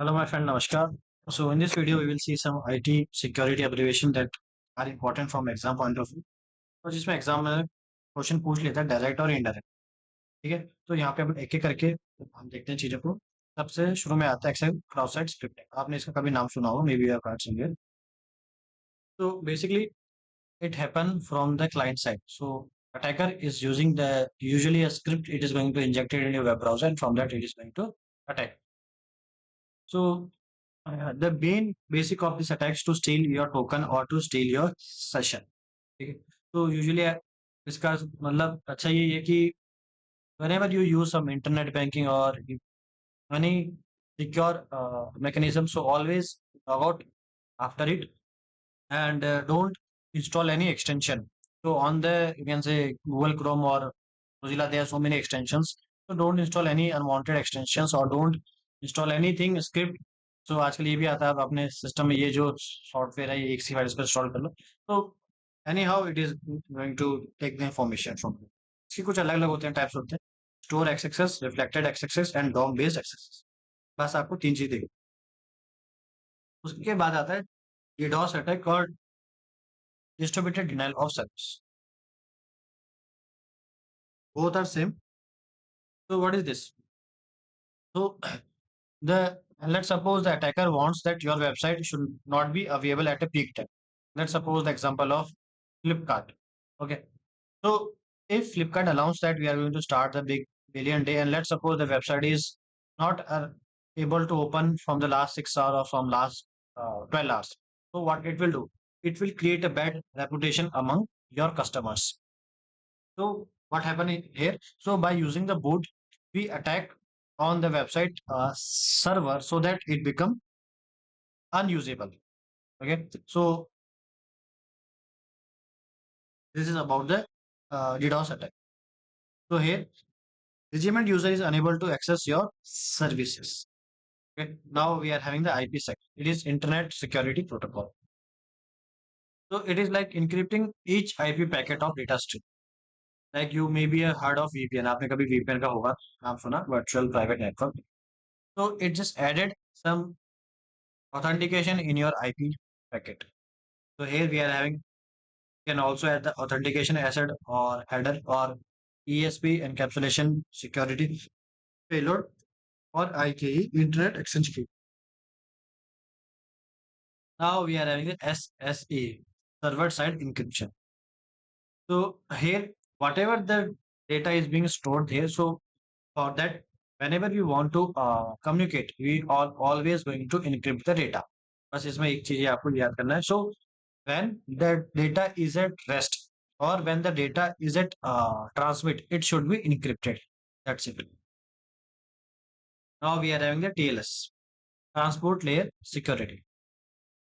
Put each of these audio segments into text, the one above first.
Hello, my friend. Namaskar. So, in this video, we will see some IT security abbreviation that are important from exam point of view. तो जिसमें exam में question पूछ लेता है direct और indirect. ठीक है, तो यहाँ पे हम एक एक करके हम देखते हैं चीजों को। सबसे शुरू में आता है एक्सेल क्रॉस साइट स्क्रिप्टिंग। आपने इसका कभी नाम सुना होगा, मे बी आप सुनिए। तो basically it happen from the client side. So attacker is using the usually a script. It is going to inject it in your web browser, and from that it is going to attack. So the main basic of this attack is to steal your token or to steal your session. ठीक है, तो usually इसका मतलब अच्छा ये है कि whenever you use some internet banking or any secure mechanism, so always log out after it and don't install any extension. So on the you can say Google Chrome or Mozilla, there are so many extensions. So don't install any unwanted extensions or don't install anything script. So आजकल ये भी आता है, आप अपने system में ये जो सॉफ्टवेयर है ये एक सी फाइल पर इंस्टॉल कर लो। तो anyhow it is going to take the information from. इसके कुछ अलग अलग होते हैं, टाइप्स होते हैं। Store access, reflected access and DOM based access. बस आपको तीन चीज देखी। उसके बाद आता है DDoS अटैक और distributed denial of service. Both are same. So what is this? So the let's suppose the attacker wants that your website should not be available at a peak time. Let's suppose the example of Flipkart. Okay. So if Flipkart announces that we are going to start the big billion day, and let's suppose the website is not able to open from the last 6 hours or from last 12 hours. So what it will do? It will create a bad reputation among your customers. So what happened here? So by using the boot, we attack on the website server so that it become unusable. Okay. So this is about the DDoS attack. So here, legitimate user is unable to access your services. Okay. Now we are having the IPsec. It is Internet Security Protocol. So it is like encrypting each IP packet of data stream. Like you may be a heard of VPN. आपने कभी VPN का होगा नाम सुना, Virtual Private Network. So it just added some authentication in your IP packet. So here we are having, you can also add the authentication asset or header or ESP encapsulation security payload or IKE Internet Exchange Key. Now we are having the SSE server side encryption. So here whatever the data is being stored here, so for that whenever we want to communicate, we are always going to encrypt the data. बस इसमें एक चीज आपको याद करना है. So when the data is at rest or when the data is at transmit, it should be encrypted. That's it. Now we are having the TLS, transport layer security.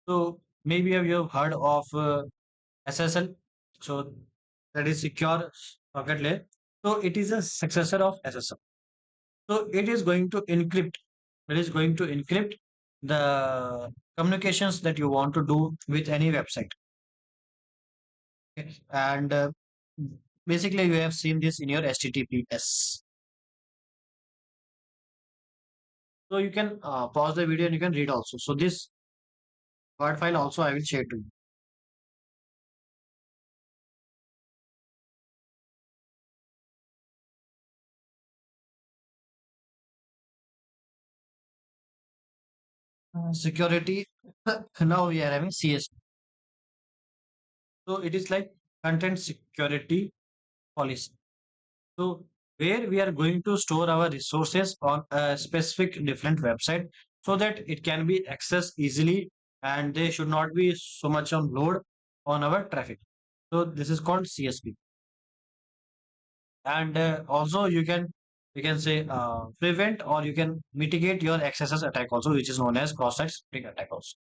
So maybe you have heard of SSL. So that is secure socket layer. So it is a successor of SSL. So it is going to encrypt. It is going to encrypt the communications that you want to do with any website. Okay. And basically, you have seen this in your HTTPS. So you can pause the video and you can read also. So this word file also I will share to you. Security. Now we are having CSP. So it is like content security policy. So where we are going to store our resources on a specific different website so that it can be accessed easily and they should not be so much on load on our traffic. So this is called CSP. And also you can say prevent or you can mitigate your XSS attack also, which is known as cross-site scripting attack also.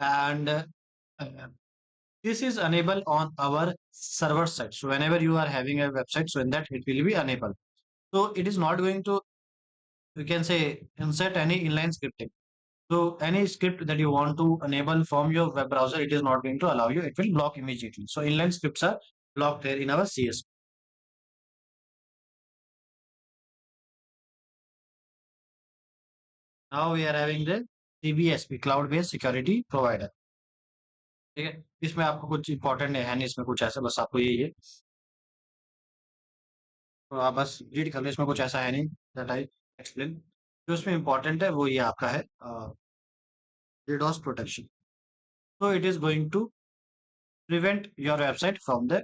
And this is enabled on our server side. So whenever you are having a website, so in that it will be enabled. So it is not going to, you can say, insert any inline scripting. So any script that you want to enable from your web browser, it is not going to allow you. It will block immediately. So inline scripts are blocked there in our CSP. Now we are having the CBSP, cloud based security provider. ठीक है, इसमें आपको कुछ important है नहीं, इसमें कुछ ऐसा, बस आपको यही है, तो आप बस रीड कर लो, इसमें कुछ ऐसा है नहीं दैट आई एक्सप्लेन। जो इसमें इंपॉर्टेंट है वो ये आपका है DDoS protection. So it is going to prevent your website from the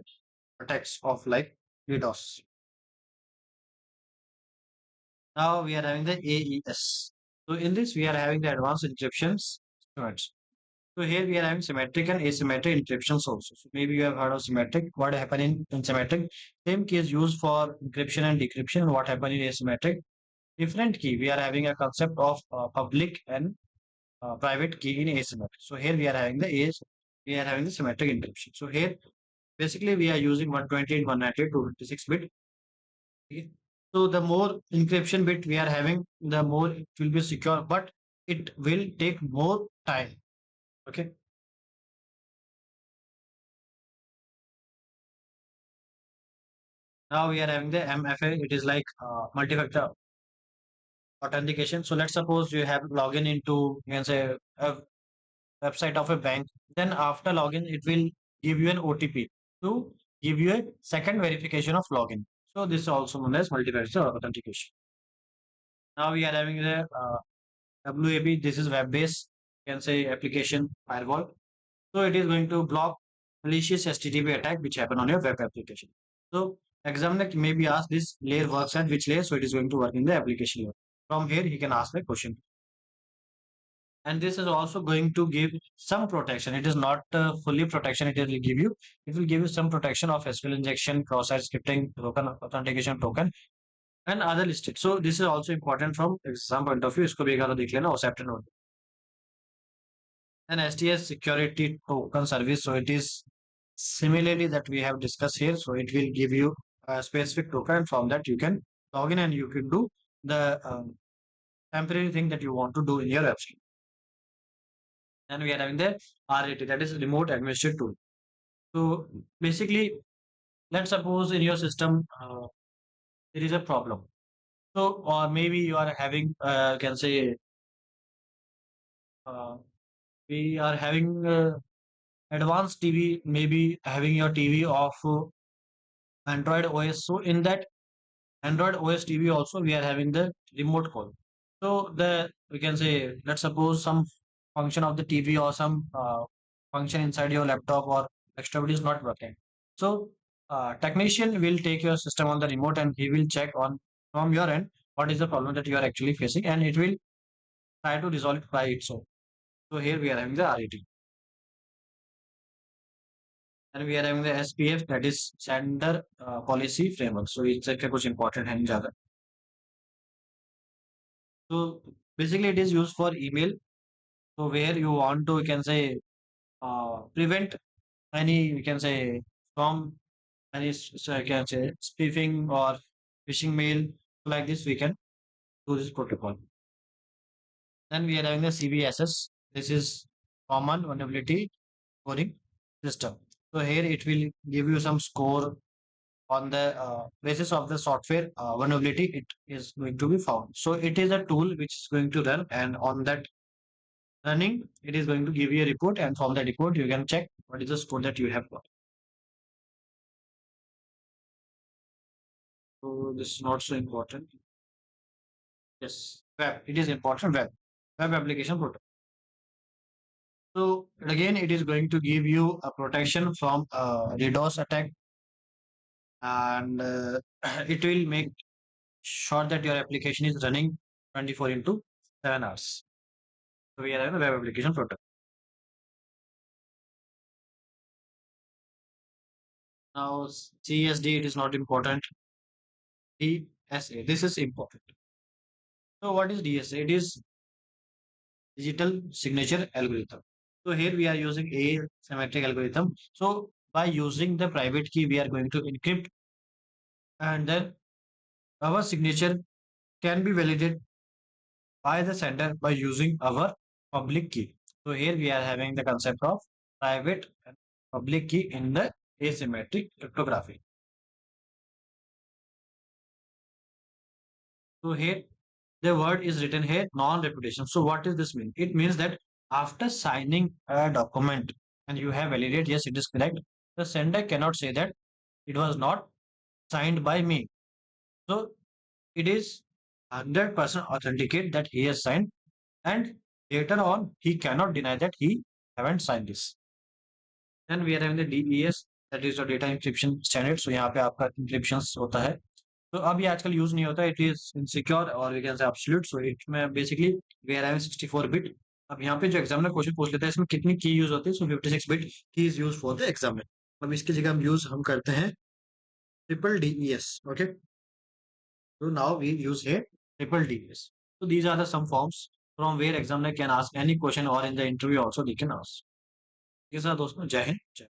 attacks of like DDoS. Now we are having the AES. So in this we are having the advanced encryptions instruments. So here we are having symmetric and asymmetric encryptions also. So maybe you have heard of symmetric. What happen in symmetric? Same key is used for encryption and decryption. What happen in asymmetric? Different key. We are having a concept of public and private key in asymmetric. So here we are having the AS. We are having the symmetric encryption. So here basically we are using 128, 198, 256 bit. Okay. So the more encryption bit we are having, the more it will be secure, but it will take more time. Okay. Now we are having the MFA. It is like multi-factor authentication. So let's suppose you have login into, you can say, a website of a bank. Then after login, it will give you an OTP to give you a second verification of login. So this is also known as multi-factor authentication. Now we are having the WAP. This is web-based, you can say, application firewall. So it is going to block malicious HTTP attack which happen on your web application. So examiner may be asked this layer works at which layer, so it is going to work in the application layer. From here he can ask the question. And this is also going to give some protection. It is not fully protection. It will give you some protection of SQL injection, cross-site scripting, token authentication token, and other listed. So this is also important from exam point of view. इसको भी एक बार देख लेना और separate note. And STS security token service. So it is similarly that we have discussed here. So it will give you a specific token. From that you can log in and you can do the temporary thing that you want to do in your website. And we are having the RAT, that is remote administrative tool. So basically, let's suppose in your system there is a problem. So or maybe you are having can say uh, we are having advanced TV, maybe having your TV of Android OS. So in that Android OS TV also we are having the remote call. So the we can say let's suppose some function of the TV or some function inside your laptop or desktop is not working. So technician will take your system on the remote and he will check on from your end what is the problem that you are actually facing and it will try to resolve it by itself. So here we are having the RET and we are having the SPF, that is Sender Policy Framework. So it's like कुछ important है नहीं ज़्यादा. So basically it is used for email. So where you want to, you can say, prevent any, you can say, from any, so you can say, spoofing or phishing mail. So like this, we can do this protocol. Then we are having the CVSS. This is Common Vulnerability Scoring System. So here it will give you some score on the basis of the software vulnerability it is going to be found. So it is a tool which is going to run, and on that running, it is going to give you a report, and from that report, you can check what is the score that you have got. So this is not so important. Yes, web. It is important. Web application protocol. So again, it is going to give you a protection from DDoS attack, and it will make sure that your application is running 24 into 7 hours. So we are having a web application protocol. Now CSD, it is not important. DSA, this is important. So what is DSA? It is digital signature algorithm. So here we are using asymmetric algorithm. So by using the private key, we are going to encrypt, and then our signature can be validated by the sender by using our public key. So here we are having the concept of private and public key in the asymmetric cryptography. So here the word is written here non-reputation. So what does this mean? It means that after signing a document and you have validated yes it is correct, the sender cannot say that it was not signed by me. So it is 100% authenticate that he has signed, and later on he cannot deny that he haven't signed this. Then we are having the DES, that is the data encryption standard. So यहाँ पे आपका encryption होता है. तो अब ये आजकल use नहीं होता. इट इज इनसिक्योर और we can say absolute. So it में basically we are having 64 bit. अब यहाँ पे जो एग्जामिनर क्वेश्चन पूछ लेता है इसमें कितनी की यूज होती है. सो 56 बिट की is use for the examiner. अब इसकी जगह हम करते हैं triple DES. Okay, so now we use here triple DES. So these are the some forms from where examiner can ask any question, or in the interview also they can ask. ये सारा दोस्तों, जय हिंद, जय